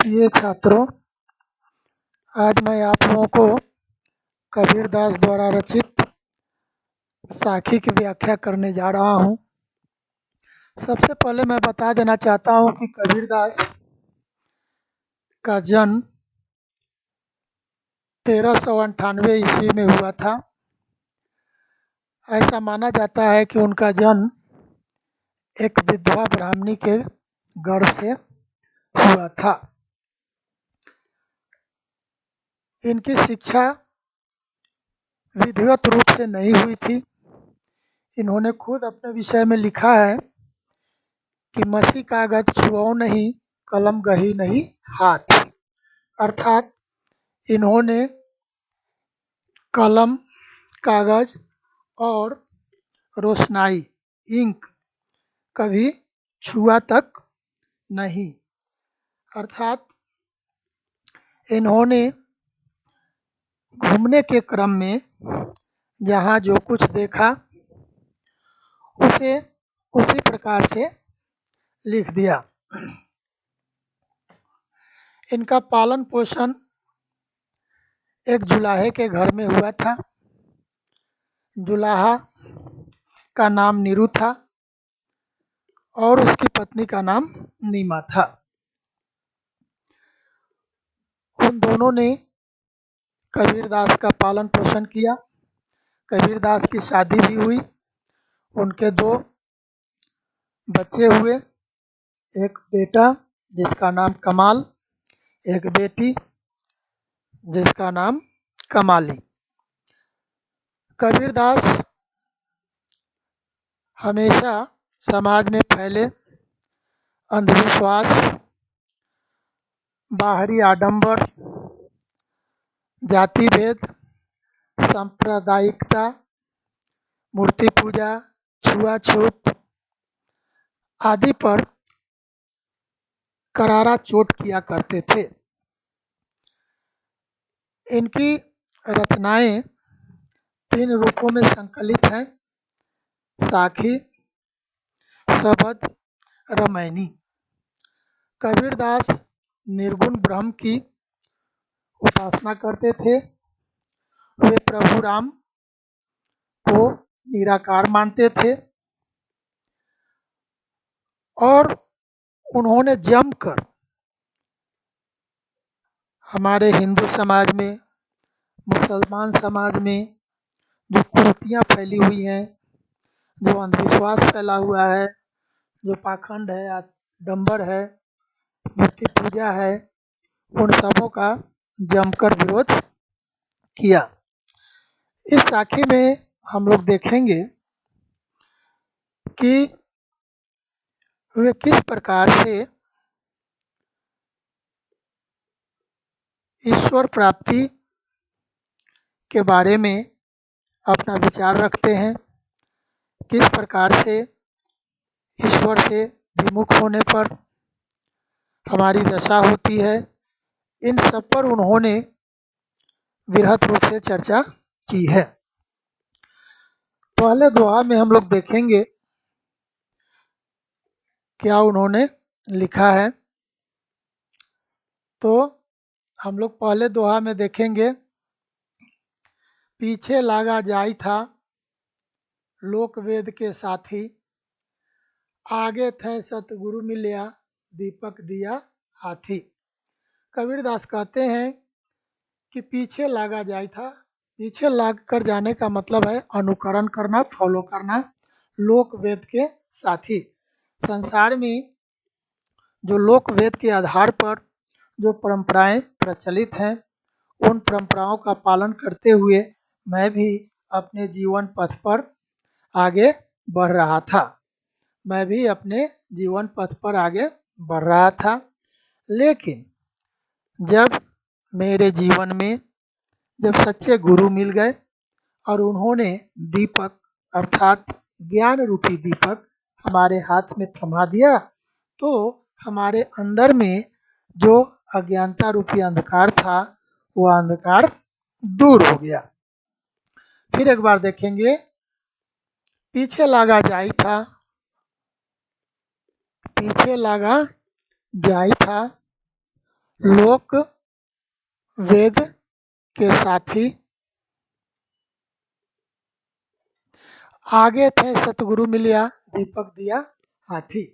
प्रिय छात्रों, आज मैं आप लोगों को कबीरदास द्वारा रचित साखी की व्याख्या करने जा रहा हूँ। सबसे पहले मैं बता देना चाहता हूँ कि कबीरदास का जन्म 1398 ईस्वी में हुआ था। ऐसा माना जाता है कि उनका जन्म एक विधवा ब्राह्मणी के गर्भ से हुआ था। इनकी शिक्षा विधिवत रूप से नहीं हुई थी। इन्होंने खुद अपने विषय में लिखा है कि मसी कागज छुओ नहीं, कलम गही नहीं हाथ। अर्थात इन्होंने कलम, कागज और रोशनाई, इंक कभी छुआ तक नहीं। अर्थात इन्होंने घूमने के क्रम में जहाँ जो कुछ देखा उसे उसी प्रकार से लिख दिया। इनका पालन पोषण एक जुलाहे के घर में हुआ था। जुलाहा का नाम नीरू था और उसकी पत्नी का नाम नीमा था। उन दोनों ने कबीरदास का पालन पोषण किया। कबीरदास की शादी भी हुई। उनके 2 बच्चे हुए, एक बेटा जिसका नाम कमाल, एक बेटी जिसका नाम कमाली। कबीरदास हमेशा समाज में फैले अंधविश्वास, बाहरी आडंबर, जाति भेद, सांप्रदायिकता, मूर्ति पूजा, छुआछूत आदि पर करारा चोट किया करते थे। इनकी रचनाएं 3 रूपों में संकलित हैं: साखी, सबद, रामायणी। कबीरदास निर्गुण ब्रह्म की उपासना करते थे। वे प्रभु राम को निराकार मानते थे और उन्होंने जमकर हमारे हिंदू समाज में, मुसलमान समाज में जो कुरीतियाँ फैली हुई हैं, जो अंधविश्वास फैला हुआ है, जो पाखंड है, आडंबर है, मूर्ति पूजा है, उन सबों का जमकर विरोध किया। इस साखी में हम लोग देखेंगे कि वे किस प्रकार से ईश्वर प्राप्ति के बारे में अपना विचार रखते हैं, किस प्रकार से ईश्वर से विमुख होने पर हमारी दशा होती है। इन सब पर उन्होंने वृहत रूप से चर्चा की है। पहले दोहा में हम लोग देखेंगे क्या उन्होंने लिखा है। तो हम लोग पहले दोहा में देखेंगे, पीछे लागा जाई था लोक वेद के साथी, आगे थे सतगुरु मिलिया दीपक दिया हाथी। कबीरदास कहते हैं कि पीछे लागा जाई था। पीछे लाग कर जाने का मतलब है अनुकरण करना, फॉलो करना। लोक वेद के साथी, संसार में जो लोक वेद के आधार पर जो परंपराएं प्रचलित हैं, उन परंपराओं का पालन करते हुए मैं भी अपने जीवन पथ पर आगे बढ़ रहा था। मैं भी अपने जीवन पथ पर आगे बढ़ रहा था। लेकिन जब मेरे जीवन में जब सच्चे गुरु मिल गए और उन्होंने दीपक अर्थात ज्ञान रूपी दीपक हमारे हाथ में थमा दिया, तो हमारे अंदर में जो अज्ञानता रूपी अंधकार था, वह अंधकार दूर हो गया। फिर एक बार देखेंगे, पीछे लागा जाई था, पीछे लागा जाई था लोक वेद के साथी, आगे थे सतगुरु मिलिया दीपक दिया हाथी।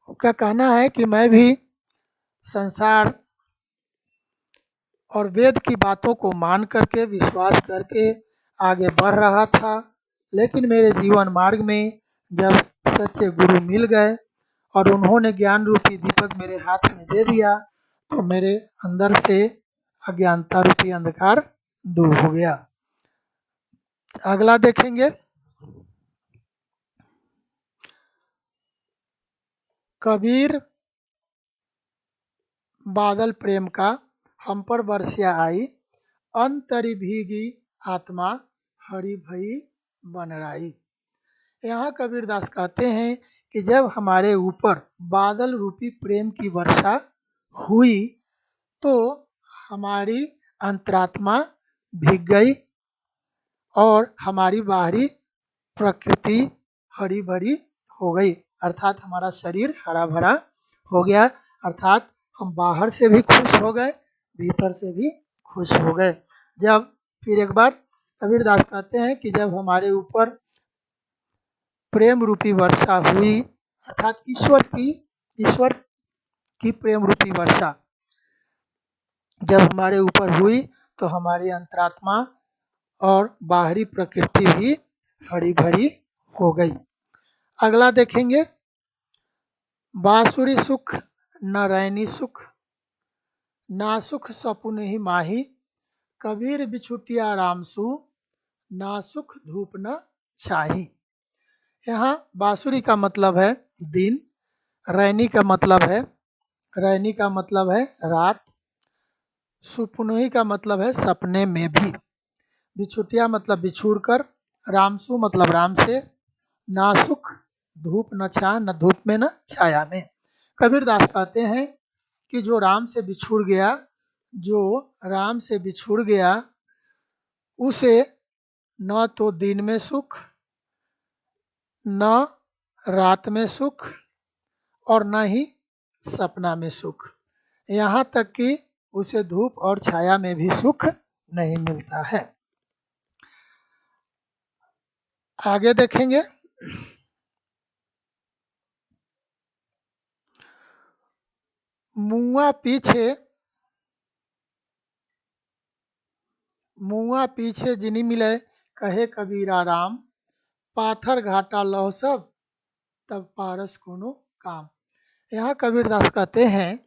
उसका कहना है कि मैं भी संसार और वेद की बातों को मान करके विश्वास करके आगे बढ़ रहा था, लेकिन मेरे जीवन मार्ग में जब सच्चे गुरु मिल गए और उन्होंने ज्ञान रूपी दीपक मेरे हाथ में दे दिया तो मेरे अंदर से अज्ञानता रूपी अंधकार दूर हो गया। अगला देखेंगे, कबीर बादल प्रेम का हम पर बरसिया आई, अंतरी भीगी आत्मा हरि भई बनराई। यहाँ कबीरदास कहते हैं कि जब हमारे ऊपर बादल रूपी प्रेम की वर्षा हुई तो हमारी अंतरात्मा भीग गई और हमारी बाहरी प्रकृति हरी भरी हो गई, अर्थात हमारा शरीर हरा भरा हो गया, अर्थात हम बाहर से भी खुश हो गए, भीतर से भी खुश हो गए। जब फिर एक बार कबीरदास कहते हैं कि जब हमारे ऊपर प्रेम रूपी वर्षा हुई, अर्थात ईश्वर की प्रेम रूपी वर्षा जब हमारे ऊपर हुई तो हमारी अंतरात्मा और बाहरी प्रकृति भी हरी भरी हो गई। अगला देखेंगे, बांसुरी सुख न रैनी सुख, ना सुख सपुन ही माही, कबीर बिछुटिया रामसु, ना सुख धूप न छाही। यहाँ बांसुरी का मतलब है दिन, रैनी का मतलब है रात, सुपुनही का मतलब है सपने में भी, बिछुटिया मतलब बिछुड़ कर, रामसु मतलब राम से, ना सुख धूप न छा, न धूप में न छाया में। कबीरदास कहते हैं कि जो राम से बिछुड़ गया उसे न तो दिन में सुख, न रात में सुख और न ही सपना में सुख, यहाँ तक कि उसे धूप और छाया में भी सुख नहीं मिलता है। आगे देखेंगे, मुआ पीछे जिनी मिले, कहे कबीरा राम, पाथर घाटा लहो सब, तब पारस कोनो काम। यहाँ कबीरदास कहते हैं,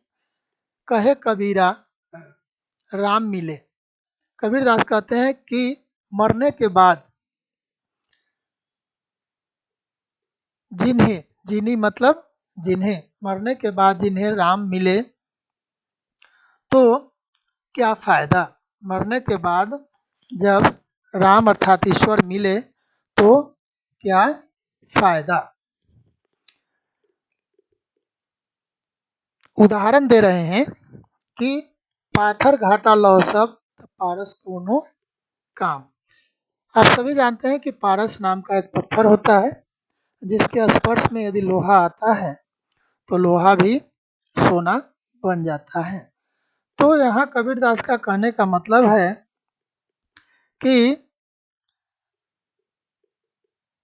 कहे कबीरा राम मिले। कबीरदास कहते हैं कि मरने के बाद मरने के बाद जिन्हें राम मिले तो क्या फायदा, मरने के बाद जब राम अर्थात ईश्वर मिले तो क्या फायदा। उदाहरण दे रहे हैं कि पाथर घाटा लौ सब, पारस कोनो काम। आप सभी जानते हैं कि पारस नाम का एक पत्थर होता है जिसके स्पर्श में यदि लोहा आता है तो लोहा भी सोना बन जाता है। तो यहाँ कबीरदास का कहने का मतलब है कि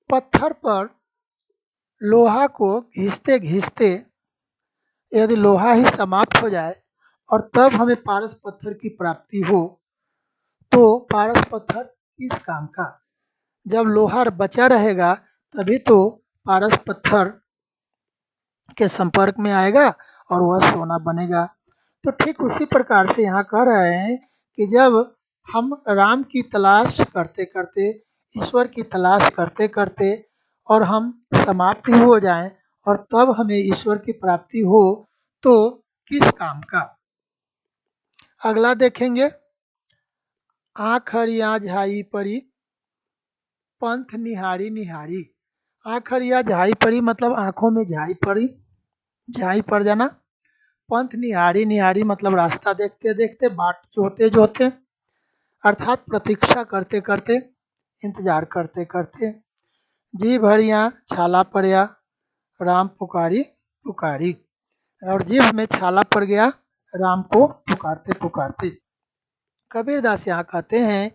पत्थर पर लोहा को घिसते घिसते यदि लोहा ही समाप्त हो जाए और तब हमें पारस पत्थर की प्राप्ति हो तो पारस पत्थर किस काम का। जब लोहा बचा रहेगा तभी तो पारस पत्थर के संपर्क में आएगा और वह सोना बनेगा। तो ठीक उसी प्रकार से यहाँ कह रहे हैं कि जब हम राम की तलाश करते करते, ईश्वर की तलाश करते करते और हम समाप्ति हो जाएं और तब हमें ईश्वर की प्राप्ति हो तो किस काम का। अगला देखेंगे, आखरिया झाई पड़ी, पंथ निहारी निहारी। आखरिया झाई पड़ी मतलब आंखों में झाई पड़ जाना। पंथ निहारी निहारी मतलब रास्ता देखते देखते, बाट जोते जोते, अर्थात प्रतीक्षा करते करते, इंतजार करते करते, जी भरिया छाला पड़या, राम पुकारी पुकारी, और जीभ में छाला पड़ गया, राम को पुकारते पुकारते। कबीरदास यहाँ कहते हैं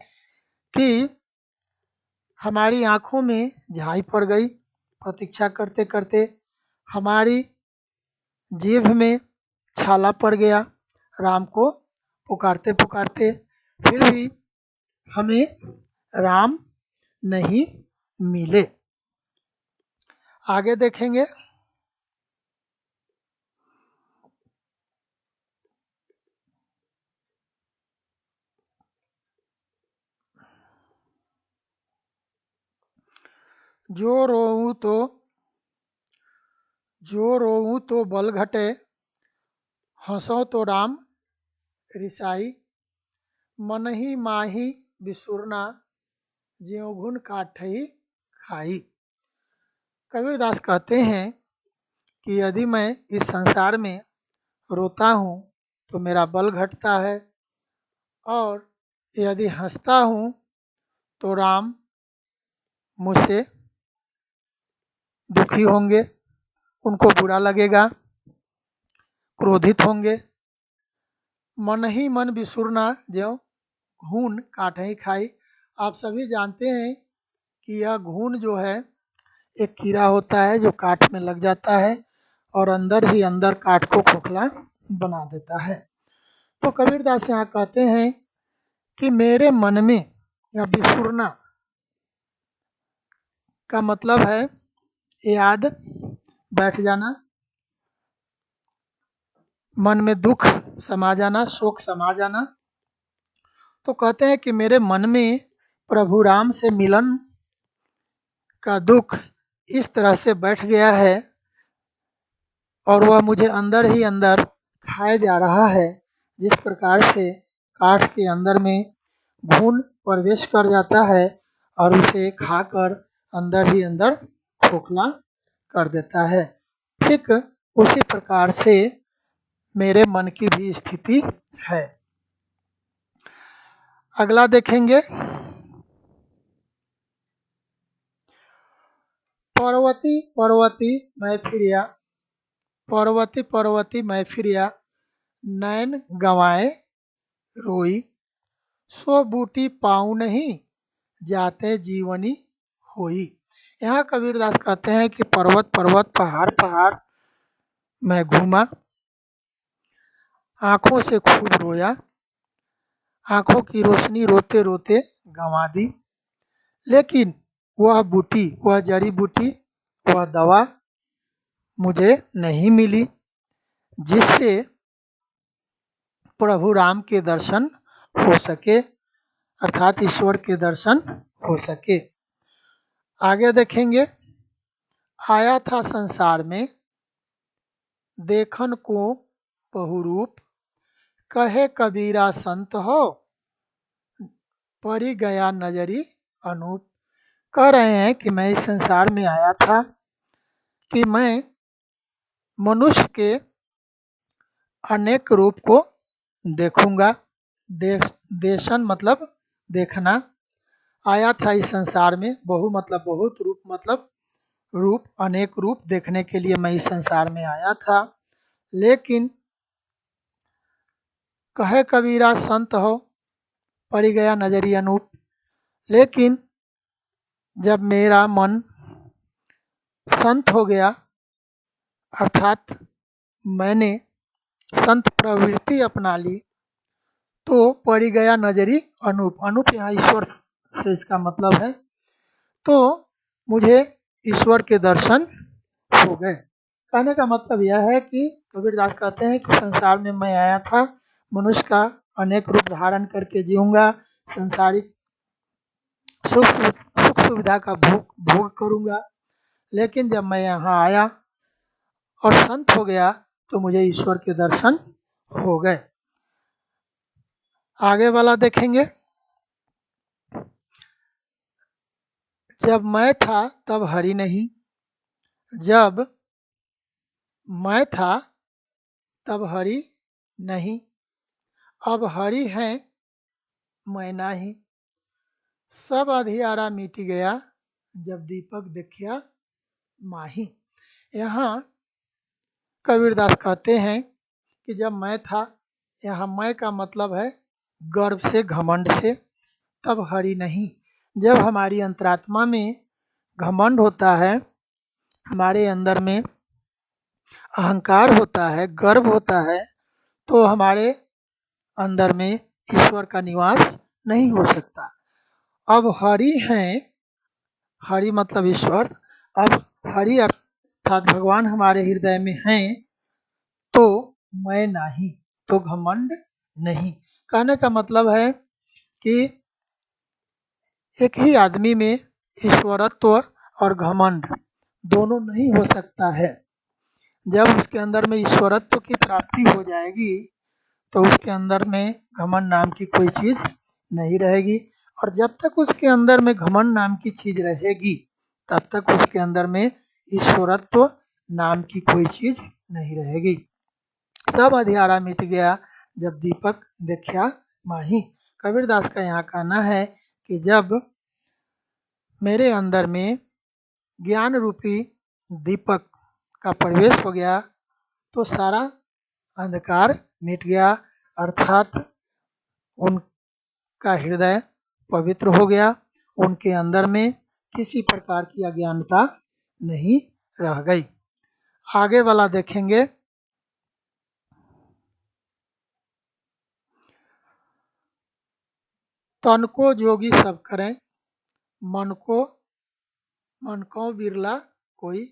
कि हमारी आंखों में झाई पड़ गई प्रतीक्षा करते करते, हमारी जीभ में छाला पड़ गया राम को पुकारते पुकारते, फिर भी हमें राम नहीं मिले। आगे देखेंगे। जो रोऊं तो बल घटे, हंसो तो राम रिसाई, मन ही माही बिसुरना, ज्यों घुन काटई खाई। कबीरदास कहते हैं कि यदि मैं इस संसार में रोता हूँ तो मेरा बल घटता है, और यदि हंसता हूँ तो राम मुझसे दुखी होंगे, उनको बुरा लगेगा, क्रोधित होंगे। मन ही मन बिसुरना, ज्यों घून काटई खाई। आप सभी जानते हैं कि यह घून जो है एक कीड़ा होता है जो काठ में लग जाता है और अंदर ही अंदर काठ को खोखला बना देता है। तो कबीरदास यहाँ कहते हैं कि मेरे मन में, या बिसुरना का मतलब है याद बैठ जाना, मन में दुख समा जाना, शोक समा जाना। तो कहते हैं कि मेरे मन में प्रभु राम से मिलन का दुख इस तरह से बैठ गया है और वह मुझे अंदर ही अंदर खाए जा रहा है, जिस प्रकार से काठ के अंदर में घून प्रवेश कर जाता है और उसे खाकर अंदर ही अंदर खोखला कर देता है। ठीक उसी प्रकार से मेरे मन की भी स्थिति है। अगला देखेंगे। पर्वती पर्वती मैं फिरिया, पर्वती पर्वती मैं फिरिया, नैन गंवाए रोई, सो बूटी पाऊँ नहीं, जाते जीवनी होई। यहाँ कबीरदास कहते हैं कि पर्वत पर्वत, पहाड़ पहाड़ मैं घूमा, आंखों से खूब रोया, आंखों की रोशनी रोते रोते गंवा दी, लेकिन वह बूटी, वह जड़ी बूटी, वह दवा मुझे नहीं मिली जिससे प्रभु राम के दर्शन हो सके, अर्थात ईश्वर के दर्शन हो सके। आगे देखेंगे। आया था संसार में देखन को बहुरूप, कहे कबीरा संत हो, पड़ी गया नजरी अनूप। कह रहे हैं कि मैं इस संसार में आया था कि मैं मनुष्य के अनेक रूप को देखूंगा। देशन मतलब देखना। आया था इस संसार में, बहु मतलब बहुत, रूप मतलब रूप, अनेक रूप देखने के लिए मैं इस संसार में आया था। लेकिन कहे कबीरा संत हो, पड़ी गया नजरी अनूप। लेकिन जब मेरा मन संत हो गया, अर्थात मैंने संत प्रवृत्ति अपना ली, तो पड़ी गया नजरी अनूप। अनूप यहाँ ईश्वर से इसका मतलब है। तो मुझे ईश्वर के दर्शन हो गए। कहने का मतलब यह है कि कबीरदास कहते हैं कि संसार में मैं आया था, मनुष्य का अनेक रूप धारण करके जीऊंगा, संसारिक सुख सुविधा का भोग करूंगा। लेकिन जब मैं यहाँ आया और संत हो गया तो मुझे ईश्वर के दर्शन हो गए। आगे वाला देखेंगे। जब मैं था तब हरि नहीं, जब मैं था तब हरि नहीं, अब हरि है मैं नाही, सब अधियारा मिट गया, जब दीपक देखिया माही। यहाँ कबीरदास कहते हैं कि जब मैं था यहाँ मैं का मतलब है गर्व से, घमंड से, तब हरि नहीं। जब हमारी अंतरात्मा में घमंड होता है, हमारे अंदर में अहंकार होता है, गर्व होता है, तो हमारे अंदर में ईश्वर का निवास नहीं हो सकता। अब हरि हैं, हरि मतलब ईश्वर, अब हरि अर्थात भगवान हमारे हृदय में हैं, तो मैं नहीं, तो घमंड नहीं। कहने का मतलब है कि एक ही आदमी में ईश्वरत्व और घमंड दोनों नहीं हो सकता है। जब उसके अंदर में ईश्वरत्व की प्राप्ति हो जाएगी तो उसके अंदर में घमंड नाम की कोई चीज़ नहीं रहेगी, और जब तक उसके अंदर में घमंड नाम की चीज़ रहेगी तब तक उसके अंदर में ईश्वरत्व नाम की कोई चीज़ नहीं रहेगी। सब अंधियारा मिट गया जब दीपक देखा माही। कबीरदास का यहाँ कहना है कि जब मेरे अंदर में ज्ञान रूपी दीपक का प्रवेश हो गया तो सारा अंधकार मिट गया, अर्थात उनका हृदय पवित्र हो गया, उनके अंदर में किसी प्रकार की अज्ञानता नहीं रह गई। आगे वाला देखेंगे। तन को जोगी सब करें, मन को बिरला कोई,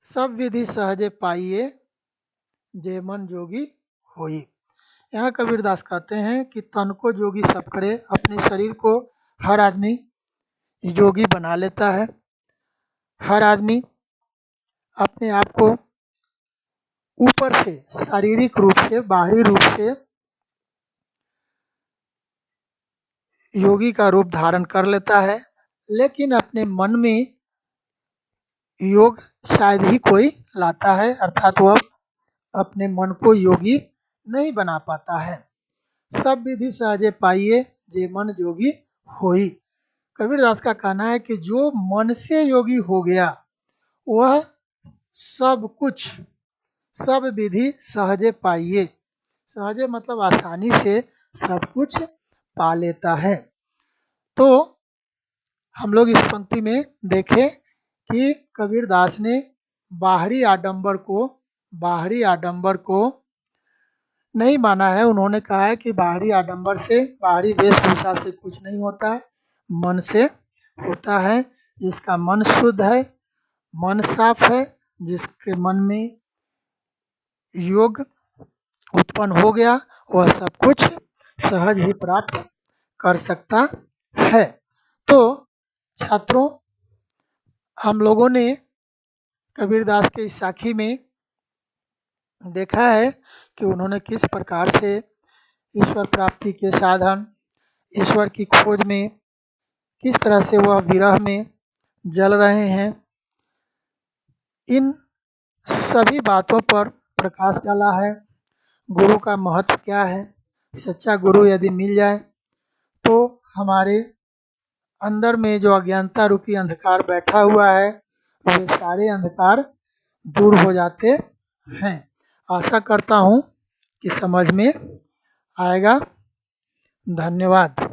सब विधि सहजे पाइए, जे मन जोगी होई। यहाँ कबीरदास कहते हैं कि तन को जोगी सब करे, अपने शरीर को हर आदमी योगी बना लेता है। हर आदमी अपने आप को ऊपर से शारीरिक रूप से, बाहरी रूप से योगी का रूप धारण कर लेता है, लेकिन अपने मन में योग शायद ही कोई लाता है, अर्थात वह अपने मन को योगी नहीं बना पाता है। सब विधि सहजे पाइए, जे मन जोगी होई। कबीरदास का कहना है कि जो मन से योगी हो गया वह सब कुछ, सब विधि सहजे पाइए। सहजे मतलब आसानी से सब कुछ पा लेता है। तो हम लोग इस पंक्ति में देखें कि कबीरदास ने बाहरी आडंबर को नहीं माना है। उन्होंने कहा है कि बाहरी आडंबर से, बाहरी वेशभूषा से कुछ नहीं होता है, मन से होता है। जिसका मन शुद्ध है, मन साफ है, जिसके मन में योग उत्पन्न हो गया, वह सब कुछ सहज ही प्राप्त कर सकता है। तो छात्रों, हम लोगों ने कबीरदास के इस साखी में देखा है कि उन्होंने किस प्रकार से ईश्वर प्राप्ति के साधन, ईश्वर की खोज में किस तरह से वह विरह में जल रहे हैं। इन सभी बातों पर प्रकाश डाला है। गुरु का महत्व क्या है, सच्चा गुरु यदि मिल जाए तो हमारे अंदर में जो अज्ञानता रूपी अंधकार बैठा हुआ है वे सारे अंधकार दूर हो जाते हैं। आशा करता हूँ कि समझ में आएगा। धन्यवाद।